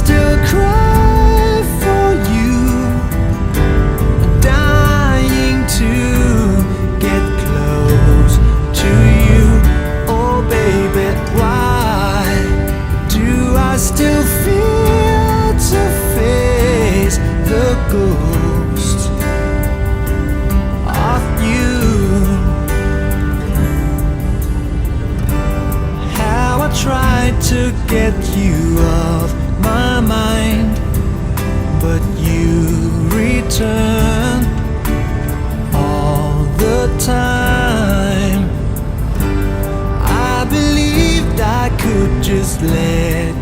still cry for you, dying to get close to you. Oh baby, why do I still fear to face the ghost of you? How I tried to get you off my mind, but you return all the time. I believed I could just let